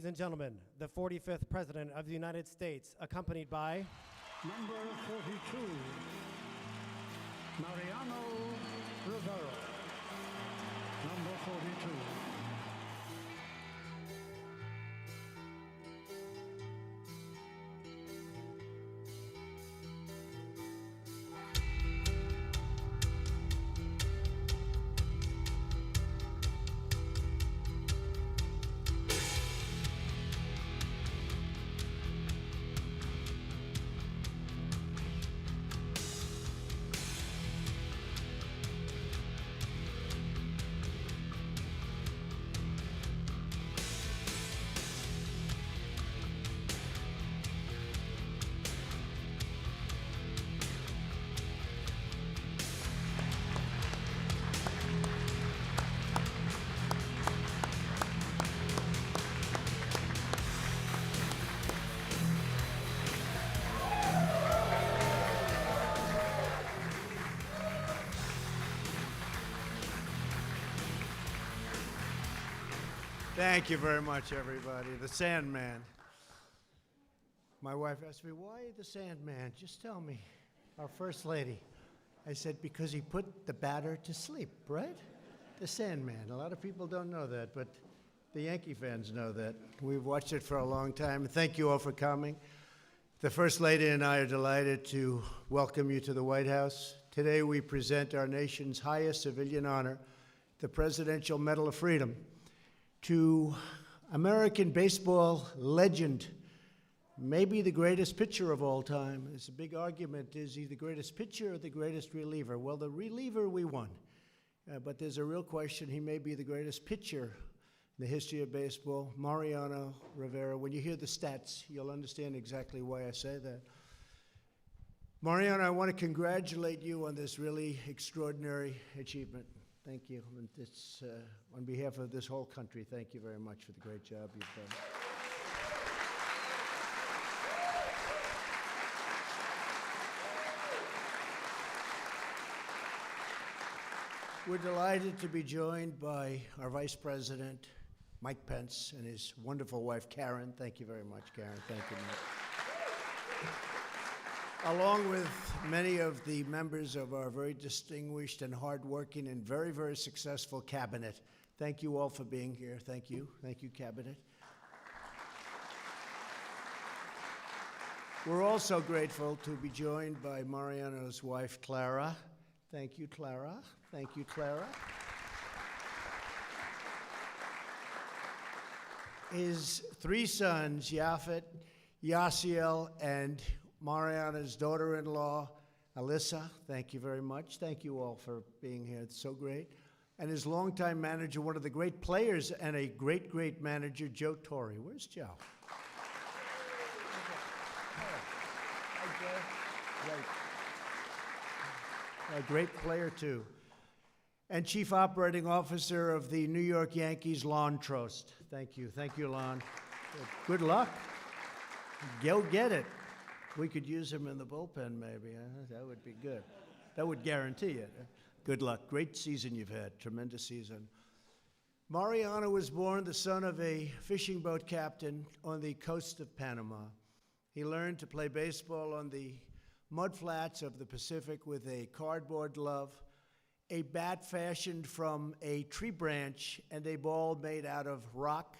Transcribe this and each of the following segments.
Ladies and gentlemen, the 45th President of the United States, accompanied by number 42, Mariano Rivera, number 42. Thank you very much, everybody. The Sandman. My wife asked me, why the Sandman? Just tell me. Our First Lady. I said, because he put the batter to sleep, right? The Sandman. A lot of people don't know that, but the Yankee fans know that. We've watched it for a long time. Thank you all for coming. The First Lady and I are delighted to welcome you to the White House. Today we present our nation's highest civilian honor, the Presidential Medal of Freedom, to American baseball legend, maybe the greatest pitcher of all time. It's a big argument. Is he the greatest pitcher or the greatest reliever? Well, the reliever we won. But there's a real question. He may be the greatest pitcher in the history of baseball. Mariano Rivera. When you hear the stats, you'll understand exactly why I say that. Mariano, I want to congratulate you on this really extraordinary achievement. Thank you. And it's, on behalf of this whole country, thank you very much for the great job you've done. We're delighted to be joined by our Vice President, Mike Pence, and his wonderful wife, Karen. Thank you very much, Karen. Thank you. Along with many of the members of our very distinguished and hardworking and very, very successful cabinet. Thank you all for being here. Thank you. Thank you, cabinet. We're also grateful to be joined by Mariano's wife, Clara. Thank you, Clara. Thank you, Clara. His three sons, Yafet, Yasiel, and Mariana's daughter-in-law, Alyssa. Thank you very much. Thank you all for being here. It's so great. And his longtime manager, one of the great players and a great, great manager, Joe Torre. Where's Joe? Hi, Joe. Great. A great player, too. And Chief Operating Officer of the New York Yankees, Lon Trost. Thank you. Thank you, Lon. Good luck. Go get it. We could use him in the bullpen, maybe. That would be good. That would guarantee it. Good luck. Great season you've had. Tremendous season. Mariano was born the son of a fishing boat captain on the coast of Panama. He learned to play baseball on the mudflats of the Pacific with a cardboard glove, a bat fashioned from a tree branch, and a ball made out of rock,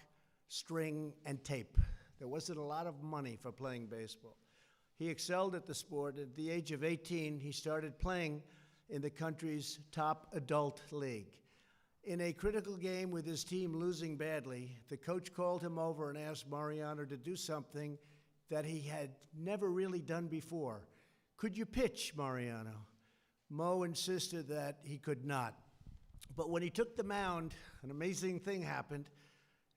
string, and tape. There wasn't a lot of money for playing baseball. He excelled at the sport. At the age of 18, he started playing in the country's top adult league. In a critical game with his team losing badly, the coach called him over and asked Mariano to do something that he had never really done before. Could you pitch, Mariano? Mo insisted that he could not. But when he took the mound, an amazing thing happened.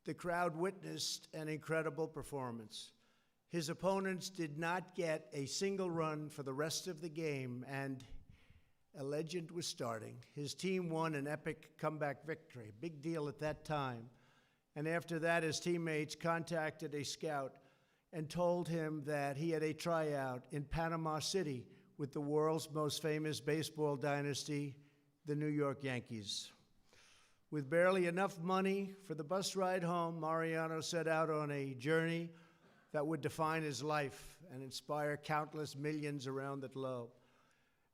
The crowd witnessed an incredible performance. His opponents did not get a single run for the rest of the game, and a legend was starting. His team won an epic comeback victory, big deal at that time. And after that, his teammates contacted a scout and told him that he had a tryout in Panama City with the world's most famous baseball dynasty, the New York Yankees. With barely enough money for the bus ride home, Mariano set out on a journey that would define his life and inspire countless millions around the globe.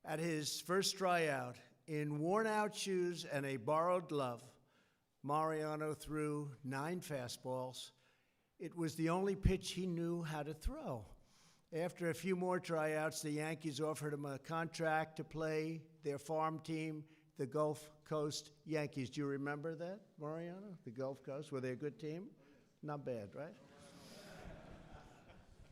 At his first tryout, in worn-out shoes and a borrowed glove, Mariano threw 9 fastballs. It was the only pitch he knew how to throw. After a few more tryouts, the Yankees offered him a contract to play their farm team, the Gulf Coast Yankees. Do you remember that, Mariano? The Gulf Coast, were they a good team? Not bad, right?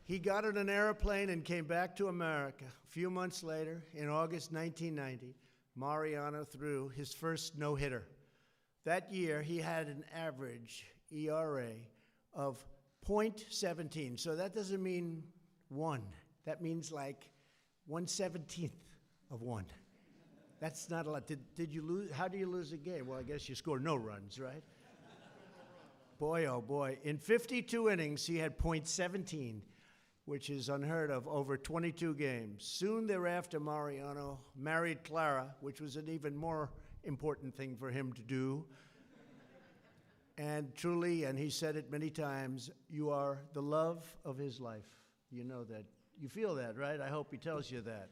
He got on an airplane and came back to America. A few months later, in August 1990, Mariano threw his first no-hitter. That year, he had an average ERA of .17. So that doesn't mean 1. That means like 1/17 of 1. That's not a lot. Did you lose? How do you lose a game? Well, I guess you score no runs, right? Boy, oh boy. In 52 innings, he had .17, which is unheard of, over 22 games. Soon thereafter, Mariano married Clara, which was an even more important thing for him to do. And truly, and he said it many times, you are the love of his life. You know that. You feel that, right? I hope he tells you that.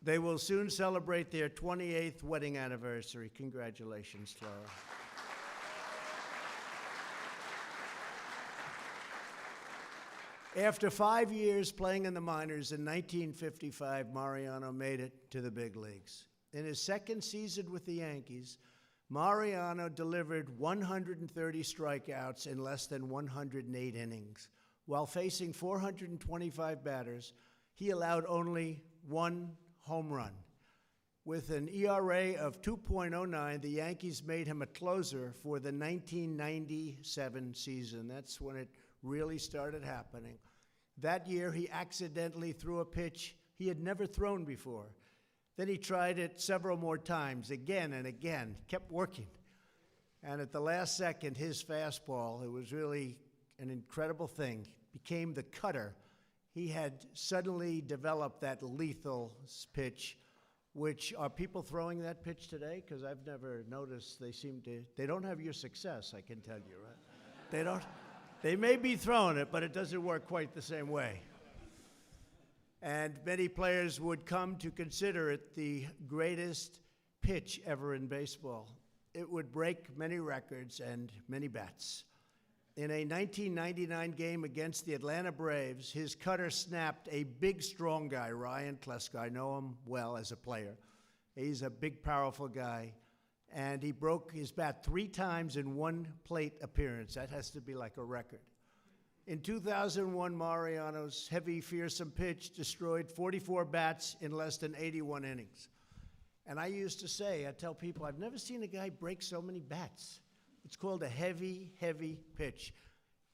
They will soon celebrate their 28th wedding anniversary. Congratulations, Clara. After 5 years playing in the minors, in 1955, Mariano made it to the big leagues. In his second season with the Yankees, Mariano delivered 130 strikeouts in less than 108 innings. While facing 425 batters, he allowed only 1 home run. With an ERA of 2.09, the Yankees made him a closer for the 1997 season. That's when it really started happening. That year, he accidentally threw a pitch he had never thrown before. Then he tried it several more times, again and again, kept working. And at the last second, his fastball, it was really an incredible thing, became the cutter. He had suddenly developed that lethal pitch, which are people throwing that pitch today? Because I've never noticed they don't have your success, I can tell you, right? They may be throwing it, but it doesn't work quite the same way. And many players would come to consider it the greatest pitch ever in baseball. It would break many records and many bats. In a 1999 game against the Atlanta Braves, his cutter snapped a big, strong guy, Ryan Kleska. I know him well as a player. He's a big, powerful guy. And he broke his bat 3 times in 1 plate appearance. That has to be like a record. In 2001, Mariano's heavy, fearsome pitch destroyed 44 bats in less than 81 innings. And I used to say, I tell people, I've never seen a guy break so many bats. It's called a heavy, heavy pitch.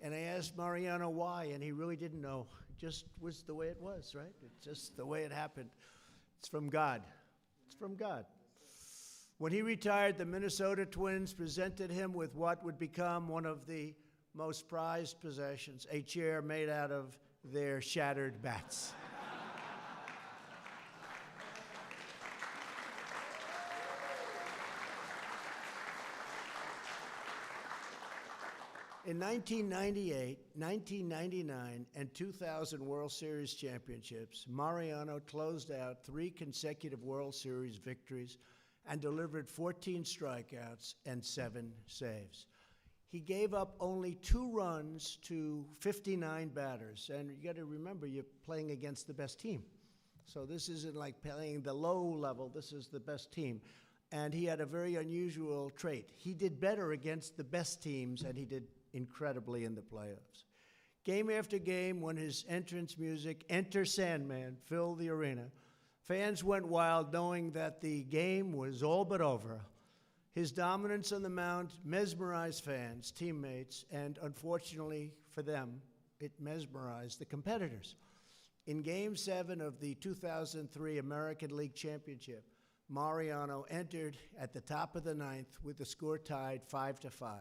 And I asked Mariano why, and he really didn't know. It just was the way it was, right? It's just the way it happened. It's from God. It's from God. When he retired, the Minnesota Twins presented him with what would become one of the most prized possessions, a chair made out of their shattered bats. In 1998, 1999, and 2000 World Series championships, Mariano closed out 3 consecutive World Series victories and delivered 14 strikeouts and 7 saves. He gave up only 2 runs to 59 batters. And you got to remember, you're playing against the best team. So this isn't like playing the low level. This is the best team. And he had a very unusual trait. He did better against the best teams, and he did incredibly in the playoffs. Game after game, when his entrance music, Enter Sandman, filled the arena, fans went wild knowing that the game was all but over. His dominance on the mound mesmerized fans, teammates, and unfortunately for them, it mesmerized the competitors. In Game 7 of the 2003 American League Championship, Mariano entered at the top of the 9th with the score tied 5-5.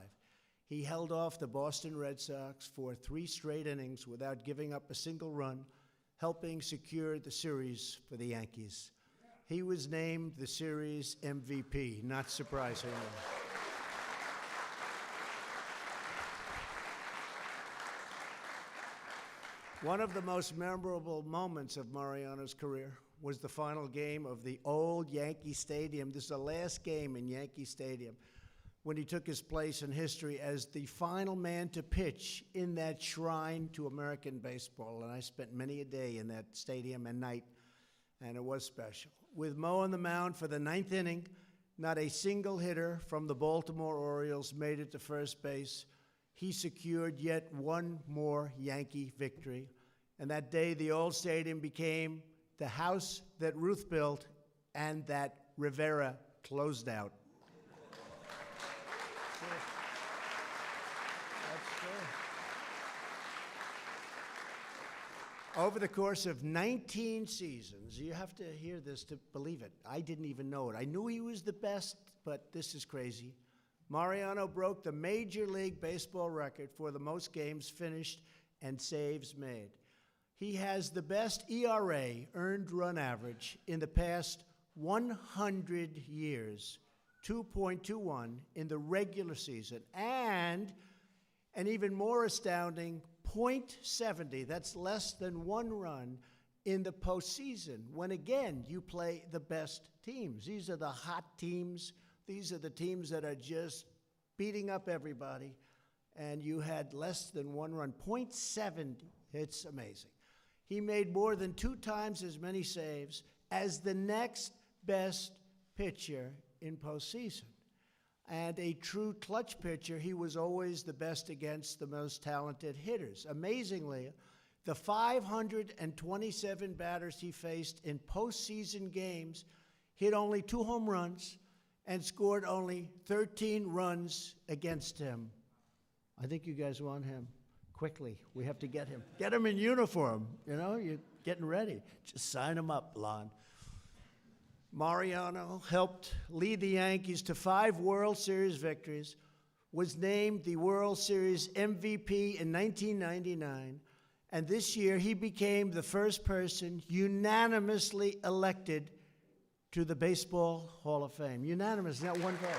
He held off the Boston Red Sox for 3 straight innings without giving up a single run, helping secure the series for the Yankees. He was named the series MVP, not surprisingly. One of the most memorable moments of Mariano's career was the final game of the old Yankee Stadium. This is the last game in Yankee Stadium when he took his place in history as the final man to pitch in that shrine to American baseball. And I spent many a day in that stadium and night, and it was special. With Mo on the mound for the ninth inning, not a single hitter from the Baltimore Orioles made it to first base. He secured yet one more Yankee victory. And that day, the old stadium became the house that Ruth built and that Rivera closed out. That's true. Over the course of 19 seasons, you have to hear this to believe it. I didn't even know it. I knew he was the best, but this is crazy. Mariano broke the Major League Baseball record for the most games finished and saves made. He has the best ERA, earned run average, in the past 100 years, 2.21 in the regular season, and an even more astounding .70, that's less than one run, in the postseason, when again you play the best teams. These are the hot teams. These are the teams that are just beating up everybody, and you had less than one run. .70, it's amazing. He made more than 2 times as many saves as the next best pitcher in postseason. And a true clutch pitcher, he was always the best against the most talented hitters. Amazingly, the 527 batters he faced in postseason games hit only 2 home runs and scored only 13 runs against him. I think you guys want him. Quickly, we have to get him. Get him in uniform, you know, you're getting ready. Just sign him up, Lon. Mariano helped lead the Yankees to 5 World Series victories, was named the World Series MVP in 1999, and this year he became the first person unanimously elected to the Baseball Hall of Fame. Unanimous, not one vote.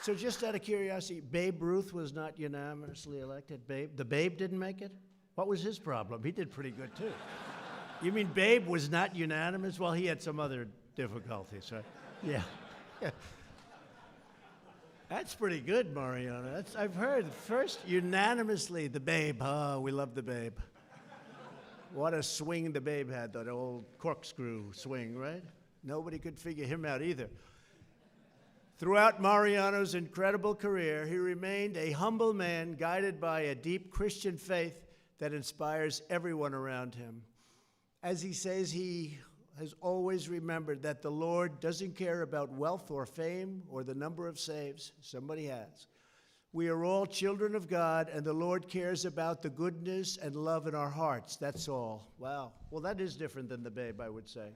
So just out of curiosity, Babe Ruth was not unanimously elected. The Babe didn't make it? What was his problem? He did pretty good, too. You mean Babe was not unanimous? Well, he had some other difficulties, right? Yeah. That's pretty good, Mariano. I've heard. First, unanimously, the Babe. Oh, we love the Babe. What a swing the Babe had, that old corkscrew swing, right? Nobody could figure him out either. Throughout Mariano's incredible career, he remained a humble man guided by a deep Christian faith that inspires everyone around him. As he says, he has always remembered that the Lord doesn't care about wealth or fame or the number of saves. Somebody has. We are all children of God, and the Lord cares about the goodness and love in our hearts. That's all. Wow. Well, that is different than the Babe, I would say.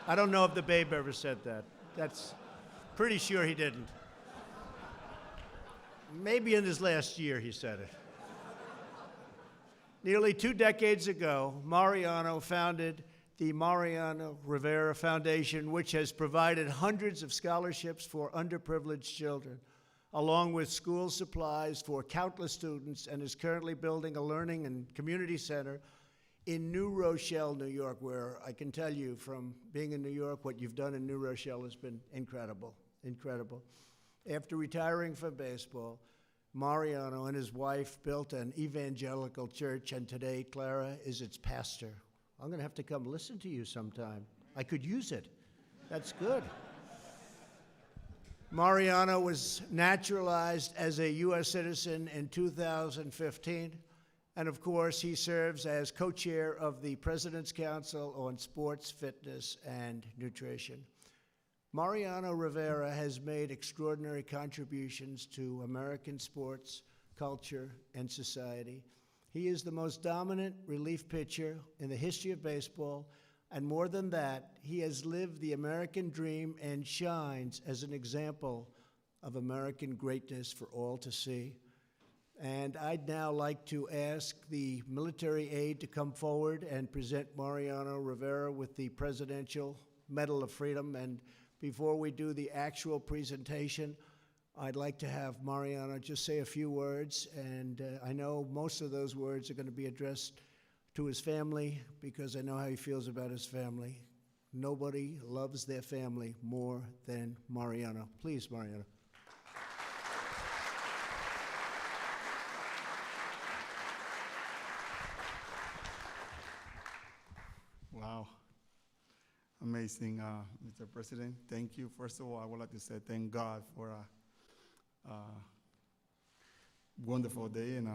I don't know if the Babe ever said that. That's pretty sure he didn't. Maybe in his last year he said it. Nearly 2 decades ago, Mariano founded the Mariano Rivera Foundation, which has provided hundreds of scholarships for underprivileged children, along with school supplies for countless students, and is currently building a learning and community center in New Rochelle, New York, where I can tell you from being in New York, what you've done in New Rochelle has been incredible, incredible. After retiring from baseball, Mariano and his wife built an evangelical church, and today Clara is its pastor. I'm going to have to come listen to you sometime. I could use it. That's good. Mariano was naturalized as a U.S. citizen in 2015. And of course, he serves as co-chair of the President's Council on Sports, Fitness, and Nutrition. Mariano Rivera has made extraordinary contributions to American sports, culture, and society. He is the most dominant relief pitcher in the history of baseball, and more than that, he has lived the American dream and shines as an example of American greatness for all to see. And I'd now like to ask the military aide to come forward and present Mariano Rivera with the Presidential Medal of Freedom. And before we do the actual presentation, I'd like to have Mariano just say a few words. And I know most of those words are going to be addressed to his family, because I know how he feels about his family. Nobody loves their family more than Mariano. Please, Mariano. Wow. Amazing, Mr. President. Thank you. First of all, I would like to say thank God for a wonderful day, and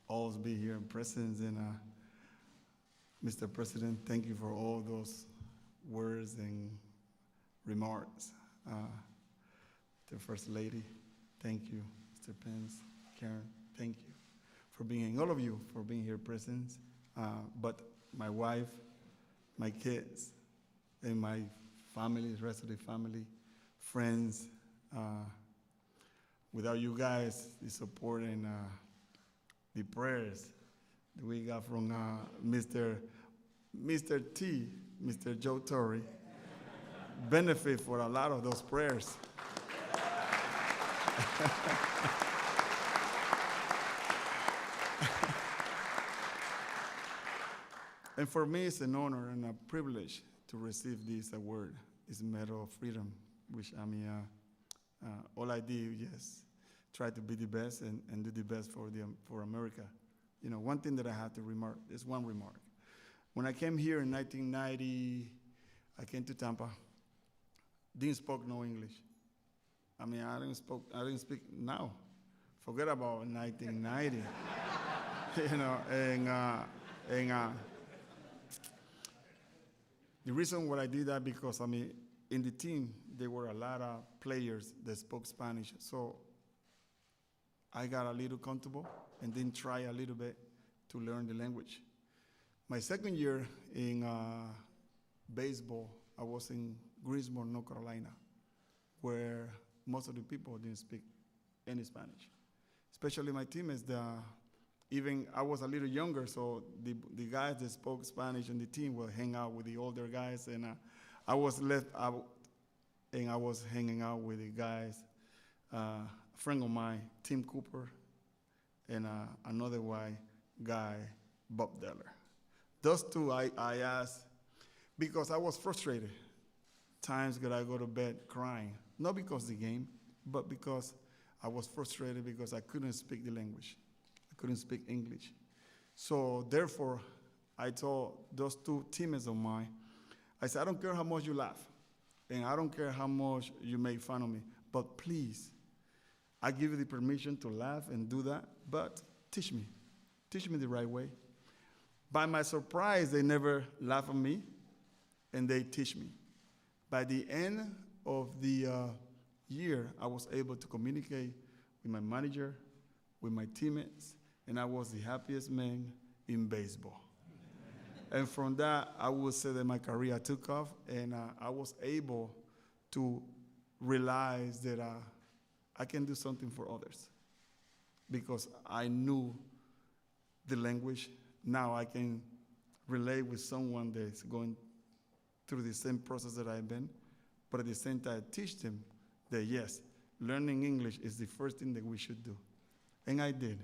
always be here in presence. And Mr. President, thank you for all those words and remarks. The First Lady, thank you. Mr. Pence, Karen, thank you for being, all of you, for being here present. But my wife, my kids, and my family, the rest of the family, friends. Without you guys, the support and the prayers that we got from Mr. T, Mr. Joe Torre, benefit for a lot of those prayers. And for me, it's an honor and a privilege to receive this award, this Medal of Freedom, which all I did, yes, try to be the best and do the best for America. You know, one thing that I have to remark, is one remark. When I came here in 1990, I came to Tampa, didn't speak no English. I mean, I didn't speak now. Forget about 1990. You know, and the reason why I did that, because, I mean, in the team, there were a lot of players that spoke Spanish. So I got a little comfortable and then try a little bit to learn the language. My second year in baseball, I was in Greensboro, North Carolina, where most of the people didn't speak any Spanish. Especially my teammates, even I was a little younger, so the guys that spoke Spanish on the team would hang out with the older guys, and I was left out, and I was hanging out with the guys, a friend of mine, Tim Cooper, and another white guy, Bob Deller. Those two I asked because I was frustrated. Times that I go to bed crying, not because of the game, but because I was frustrated because I couldn't speak the language. I couldn't speak English. So therefore, I told those two teammates of mine, I said, I don't care how much you laugh, and I don't care how much you make fun of me, but please, I give you the permission to laugh and do that, but teach me the right way. By my surprise, they never laugh at me, and they teach me. By the end of the year, I was able to communicate with my manager, with my teammates, and I was the happiest man in baseball. And from that, I would say that my career took off, and I was able to realize that I can do something for others because I knew the language. Now I can relate with someone that's going through the same process that I've been, but at the same time teach them that yes, learning English is the first thing that we should do. And I did.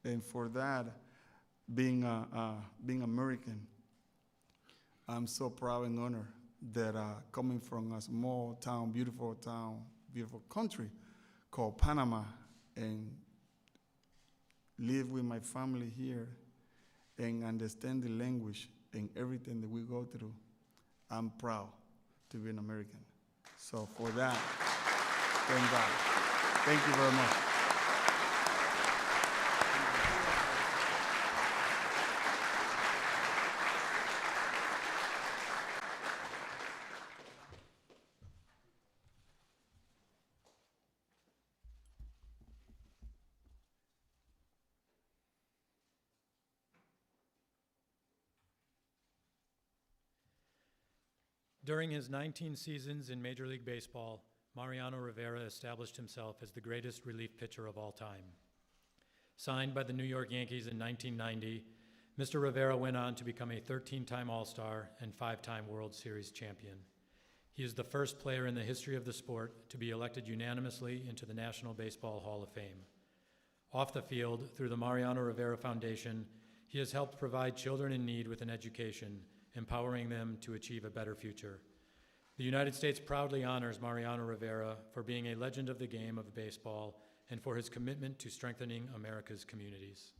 And for that, being American, I'm so proud and honored that coming from a small town, beautiful country called Panama, and live with my family here and understand the language and everything that we go through, I'm proud to be an American. So for that, thank God. Thank you very much. During his 19 seasons in Major League Baseball, Mariano Rivera established himself as the greatest relief pitcher of all time. Signed by the New York Yankees in 1990, Mr. Rivera went on to become a 13-time All-Star and 5-time World Series champion. He is the first player in the history of the sport to be elected unanimously into the National Baseball Hall of Fame. Off the field, through the Mariano Rivera Foundation, he has helped provide children in need with an education, empowering them to achieve a better future. The United States proudly honors Mariano Rivera for being a legend of the game of baseball and for his commitment to strengthening America's communities.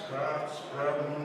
Stop spreading